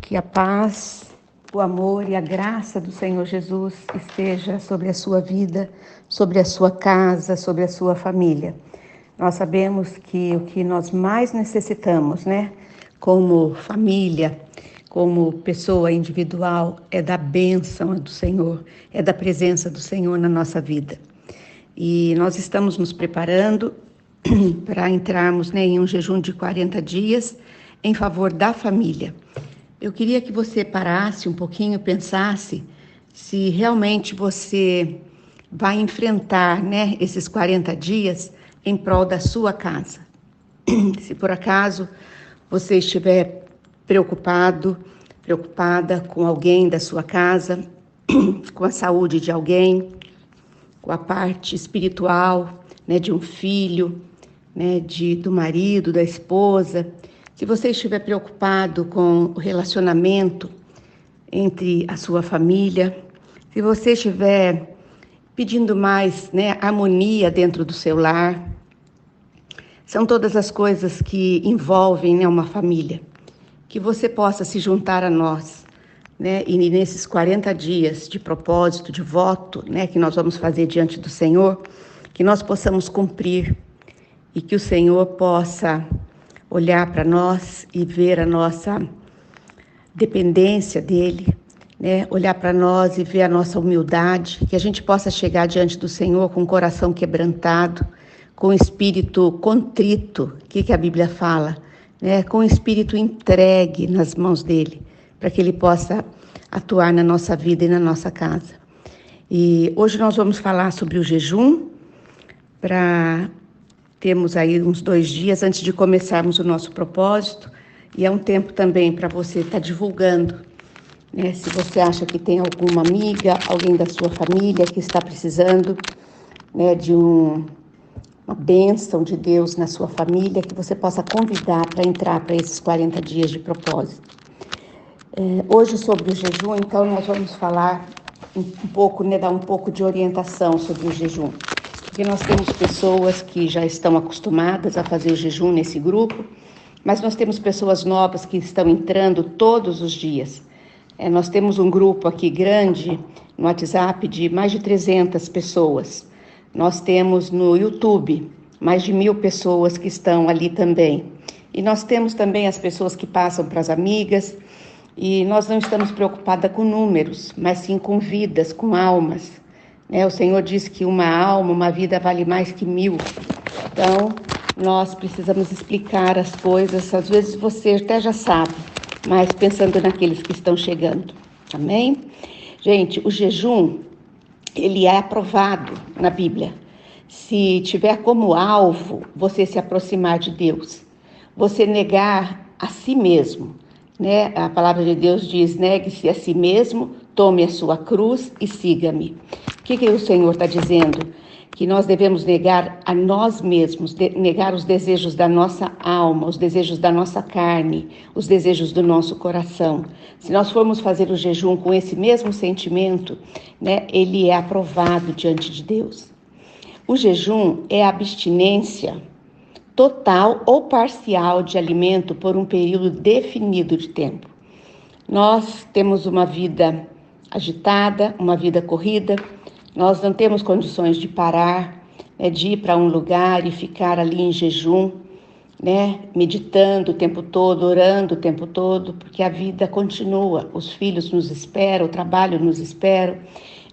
Que a paz, o amor e a graça do Senhor Jesus esteja sobre a sua vida, sobre a sua casa, sobre a sua família. Nós sabemos que o que nós mais necessitamos, como família, como pessoa individual, é da bênção do Senhor, é da presença do Senhor na nossa vida. E nós estamos nos preparando para entrarmos em um jejum de 40 dias em favor da família. Eu queria que você parasse um pouquinho, pensasse se realmente você vai enfrentar esses 40 dias em prol da sua casa. Se por acaso você estiver preocupada com alguém da sua casa, com a saúde de alguém, com a parte espiritual, de um filho, do marido, da esposa. Se você estiver preocupado com o relacionamento entre a sua família, se você estiver pedindo mais harmonia dentro do seu lar, são todas as coisas que envolvem uma família. Que você possa se juntar a nós, e nesses 40 dias de propósito, de voto, que nós vamos fazer diante do Senhor, que nós possamos cumprir e que o Senhor possa olhar para nós e ver a nossa dependência dEle, olhar para nós e ver a nossa humildade, que a gente possa chegar diante do Senhor com o coração quebrantado, com o espírito contrito, que a Bíblia fala, com o espírito entregue nas mãos dEle, para que Ele possa atuar na nossa vida e na nossa casa. E hoje nós vamos falar sobre o jejum, temos aí uns 2 dias antes de começarmos o nosso propósito, e é um tempo também para você estar divulgando, se você acha que tem alguma amiga, alguém da sua família que está precisando de uma bênção de Deus na sua família, que você possa convidar para entrar para esses 40 dias de propósito. Hoje sobre o jejum, então nós vamos falar um pouco, dar um pouco de orientação sobre o jejum. Porque nós temos pessoas que já estão acostumadas a fazer o jejum nesse grupo, mas nós temos pessoas novas que estão entrando todos os dias. Nós temos um grupo aqui grande no WhatsApp de mais de 300 pessoas. Nós temos no YouTube mais de 1.000 pessoas que estão ali também. E nós temos também as pessoas que passam para as amigas. E nós não estamos preocupadas com números, mas sim com vidas, com almas. O Senhor diz que uma alma, uma vida vale mais que 1.000. Então, nós precisamos explicar as coisas. Às vezes você até já sabe, mas pensando naqueles que estão chegando. Amém? Gente, o jejum, ele é aprovado na Bíblia. Se tiver como alvo você se aproximar de Deus, você negar a si mesmo, A palavra de Deus diz, negue-se a si mesmo, tome a sua cruz e siga-me. O que o Senhor está dizendo? Que nós devemos negar a nós mesmos, negar os desejos da nossa alma, os desejos da nossa carne, os desejos do nosso coração. Se nós formos fazer o jejum com esse mesmo sentimento, ele é aprovado diante de Deus. O jejum é a abstinência total ou parcial de alimento por um período definido de tempo. Nós temos uma vida agitada, uma vida corrida, nós não temos condições de parar, de ir para um lugar e ficar ali em jejum, meditando o tempo todo, orando o tempo todo, porque a vida continua, os filhos nos esperam, o trabalho nos espera.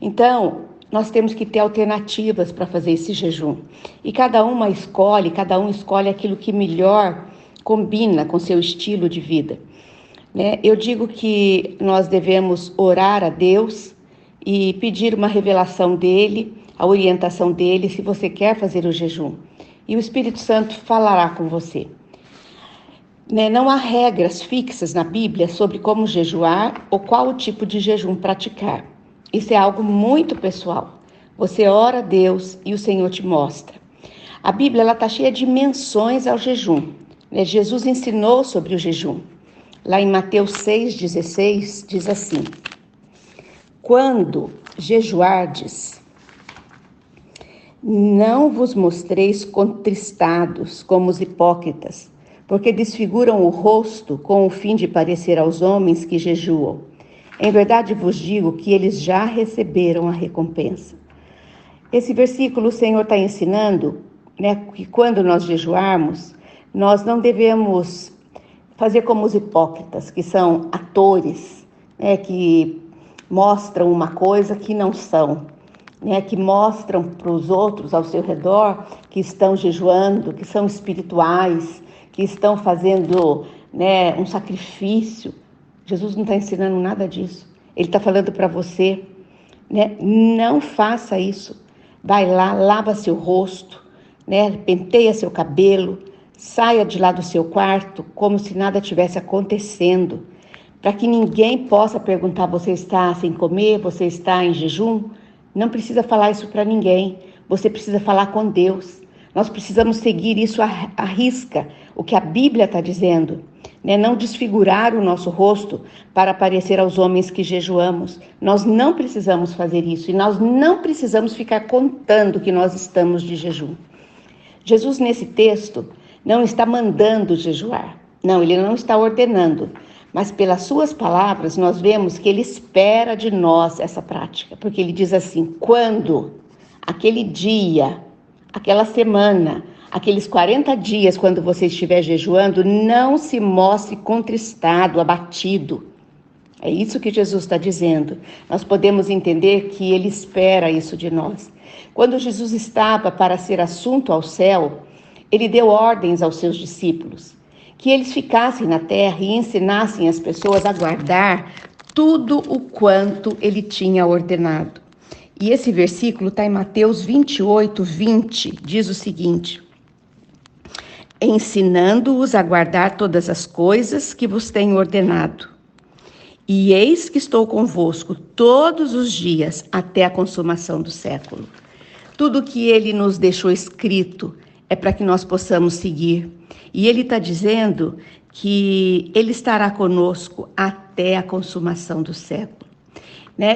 Então, nós temos que ter alternativas para fazer esse jejum. E cada um escolhe aquilo que melhor combina com seu estilo de vida. Eu digo que nós devemos orar a Deus e pedir uma revelação dele, a orientação dele, se você quer fazer o jejum. E o Espírito Santo falará com você. Não há regras fixas na Bíblia sobre como jejuar ou qual o tipo de jejum praticar. Isso é algo muito pessoal. Você ora a Deus e o Senhor te mostra. A Bíblia está cheia de menções ao jejum. Jesus ensinou sobre o jejum. Lá em Mateus 6,16 diz assim: quando jejuardes, não vos mostreis contristados como os hipócritas, porque desfiguram o rosto com o fim de parecer aos homens que jejuam. Em verdade vos digo que eles já receberam a recompensa. Esse versículo o Senhor está ensinando, que quando nós jejuarmos, nós não devemos fazer como os hipócritas, que são atores, que mostram uma coisa que não são, que mostram para os outros ao seu redor que estão jejuando, que são espirituais, que estão fazendo um sacrifício. Jesus não está ensinando nada disso. Ele está falando para você, não faça isso. Vai lá, lava seu rosto, penteia seu cabelo, saia de lá do seu quarto como se nada tivesse acontecendo, para que ninguém possa perguntar: você está sem comer, você está em jejum? Não precisa falar isso para ninguém, você precisa falar com Deus. Nós precisamos seguir isso à risca, o que a Bíblia está dizendo, não desfigurar o nosso rosto para parecer aos homens que jejuamos. Nós não precisamos fazer isso e nós não precisamos ficar contando que nós estamos de jejum. Jesus, nesse texto, não está mandando jejuar, não, ele não está ordenando, mas pelas suas palavras nós vemos que ele espera de nós essa prática, porque ele diz assim: quando, aquele dia, aquela semana, aqueles 40 dias, quando você estiver jejuando, não se mostre contristado, abatido. É isso que Jesus está dizendo. Nós podemos entender que ele espera isso de nós. Quando Jesus estava para ser assunto ao céu, ele deu ordens aos seus discípulos, que eles ficassem na terra e ensinassem as pessoas a guardar tudo o quanto ele tinha ordenado. E esse versículo está em Mateus 28, 20, diz o seguinte: ensinando-os a guardar todas as coisas que vos tenho ordenado. E eis que estou convosco todos os dias até a consumação do século. Tudo que ele nos deixou escrito é para que nós possamos seguir. E ele está dizendo que ele estará conosco até a consumação do século.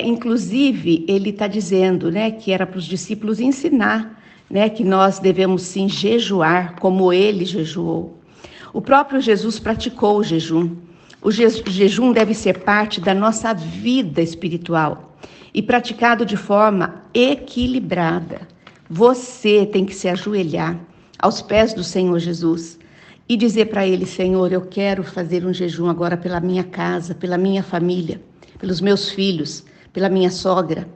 Inclusive, ele está dizendo que era para os discípulos ensinar, que nós devemos sim jejuar como ele jejuou. O próprio Jesus praticou o jejum. O jejum deve ser parte da nossa vida espiritual e praticado de forma equilibrada. Você tem que se ajoelhar aos pés do Senhor Jesus e dizer para ele: Senhor, eu quero fazer um jejum agora pela minha casa, pela minha família, pelos meus filhos, pela minha sogra,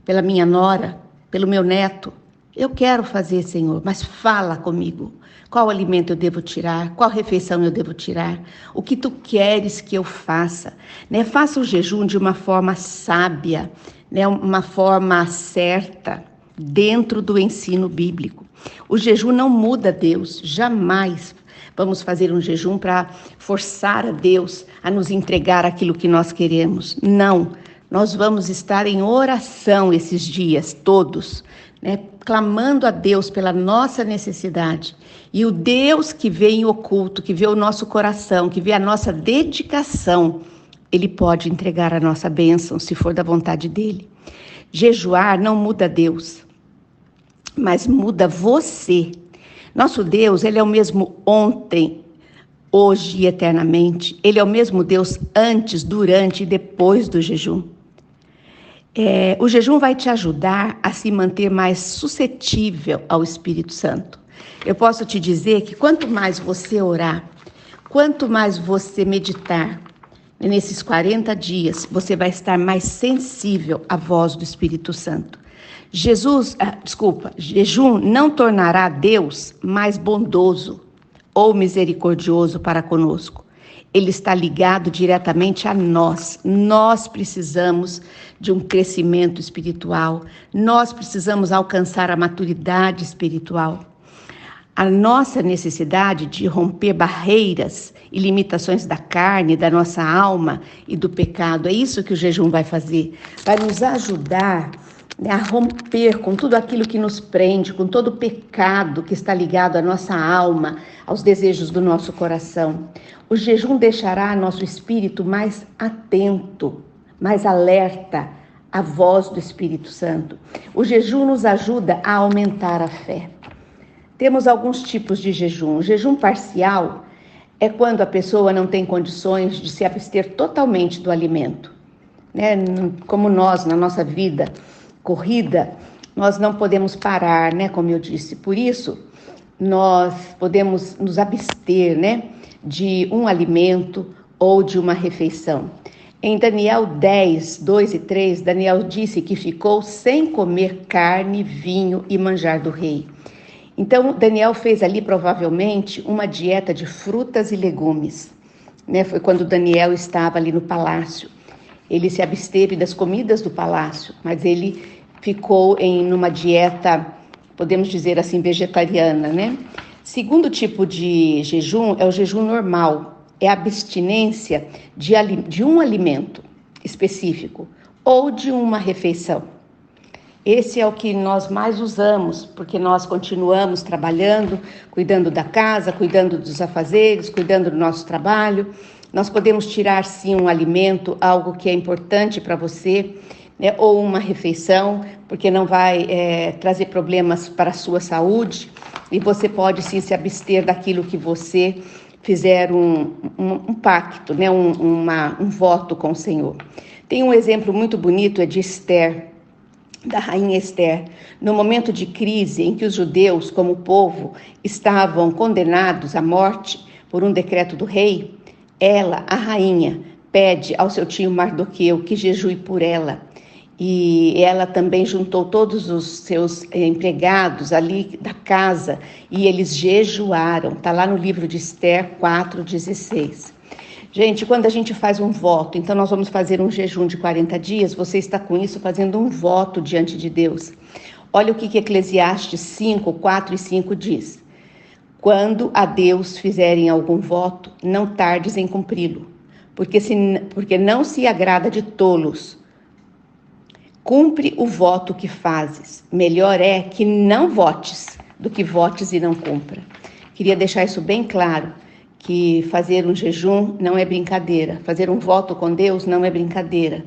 pela minha nora, pelo meu neto. Eu quero fazer, Senhor, mas fala comigo. Qual alimento eu devo tirar? Qual refeição eu devo tirar? O que tu queres que eu faça? Faça o jejum de uma forma sábia, uma forma certa, dentro do ensino bíblico. O jejum não muda Deus, jamais vamos fazer um jejum para forçar a Deus a nos entregar aquilo que nós queremos. Não, nós vamos estar em oração esses dias todos, clamando a Deus pela nossa necessidade. E o Deus que vê em oculto, que vê o nosso coração, que vê a nossa dedicação, ele pode entregar a nossa bênção, se for da vontade dele. Jejuar não muda Deus, mas muda você. Nosso Deus, ele é o mesmo ontem, hoje e eternamente. Ele é o mesmo Deus antes, durante e depois do jejum. O jejum vai te ajudar a se manter mais suscetível ao Espírito Santo. Eu posso te dizer que quanto mais você orar, quanto mais você meditar, nesses 40 dias, você vai estar mais sensível à voz do Espírito Santo. Jejum não tornará Deus mais bondoso ou misericordioso para conosco. Ele está ligado diretamente a nós. Nós precisamos de um crescimento espiritual. Nós precisamos alcançar a maturidade espiritual. A nossa necessidade de romper barreiras e limitações da carne, da nossa alma e do pecado. É isso que o jejum vai fazer. Vai nos ajudar a romper com tudo aquilo que nos prende, com todo o pecado que está ligado à nossa alma, aos desejos do nosso coração. O jejum deixará nosso espírito mais atento, mais alerta à voz do Espírito Santo. O jejum nos ajuda a aumentar a fé. Temos alguns tipos de jejum. O jejum parcial é quando a pessoa não tem condições de se abster totalmente do alimento, né? Como nós, na nossa vida corrida, nós não podemos parar, né? Como eu disse, por isso nós podemos nos abster, né? De um alimento ou de uma refeição. Em Daniel 10, 2 e 3, Daniel disse que ficou sem comer carne, vinho e manjar do rei. Então, Daniel fez ali provavelmente uma dieta de frutas e legumes, né? Foi quando Daniel estava ali no palácio. Ele se absteve das comidas do palácio, mas ele ficou numa dieta, podemos dizer assim, vegetariana, né? Segundo tipo de jejum é o jejum normal, é a abstinência de um alimento específico ou de uma refeição. Esse é o que nós mais usamos, porque nós continuamos trabalhando, cuidando da casa, cuidando dos afazeres, cuidando do nosso trabalho. Nós podemos tirar, sim, um alimento, algo que é importante para você, né? Ou uma refeição, porque não vai trazer problemas para a sua saúde. E você pode, sim, se abster daquilo que você fizer um pacto, né? Um voto com o Senhor. Tem um exemplo muito bonito, é de Esther, da rainha Esther. No momento de crise em que os judeus, como povo, estavam condenados à morte por um decreto do rei, ela, a rainha, pede ao seu tio Mardoqueu que jejue por ela. E ela também juntou todos os seus empregados ali da casa e eles jejuaram. Está lá no livro de Esther 4:16. Gente, quando a gente faz um voto, então nós vamos fazer um jejum de 40 dias, você está com isso fazendo um voto diante de Deus. Olha o que Eclesiastes 5, 4 e 5 diz. Quando a Deus fizerem algum voto, não tardes em cumpri-lo, porque não se agrada de tolos. Cumpre o voto que fazes. Melhor é que não votes do que votes e não cumpra. Queria deixar isso bem claro, que fazer um jejum não é brincadeira, fazer um voto com Deus não é brincadeira,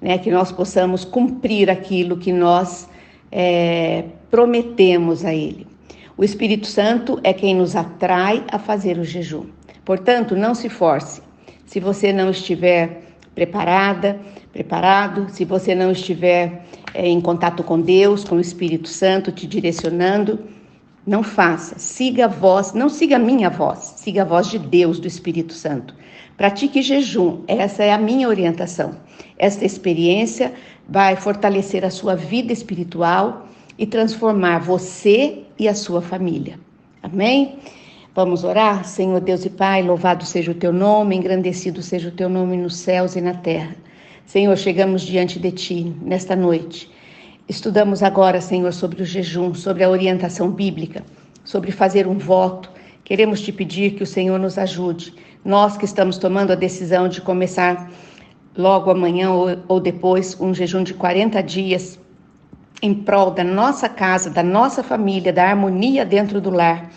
né? Que nós possamos cumprir aquilo que nós prometemos a Ele. O Espírito Santo é quem nos atrai a fazer o jejum. Portanto, não se force. Se você não estiver preparado, se você não estiver em contato com Deus, com o Espírito Santo te direcionando, não faça, siga a voz, não siga a minha voz, siga a voz de Deus, do Espírito Santo. Pratique jejum, essa é a minha orientação. Esta experiência vai fortalecer a sua vida espiritual e transformar você e a sua família. Amém? Vamos orar? Senhor Deus e Pai, louvado seja o teu nome, engrandecido seja o teu nome nos céus e na terra. Senhor, chegamos diante de ti nesta noite. Estudamos agora, Senhor, sobre o jejum, sobre a orientação bíblica, sobre fazer um voto. Queremos te pedir que o Senhor nos ajude. Nós que estamos tomando a decisão de começar logo amanhã ou depois um jejum de 40 dias em prol da nossa casa, da nossa família, da harmonia dentro do lar.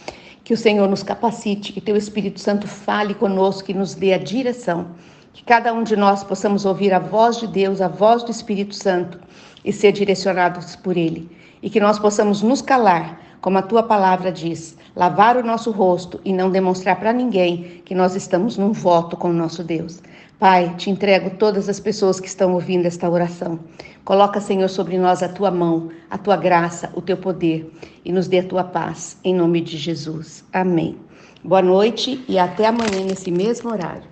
Que o Senhor nos capacite, que teu Espírito Santo fale conosco e nos dê a direção. Que cada um de nós possamos ouvir a voz de Deus, a voz do Espírito Santo e ser direcionados por Ele. E que nós possamos nos calar, como a tua palavra diz, lavar o nosso rosto e não demonstrar para ninguém que nós estamos num voto com o nosso Deus. Pai, te entrego todas as pessoas que estão ouvindo esta oração. Coloca, Senhor, sobre nós a tua mão, a tua graça, o teu poder e nos dê a tua paz, em nome de Jesus. Amém. Boa noite e até amanhã nesse mesmo horário.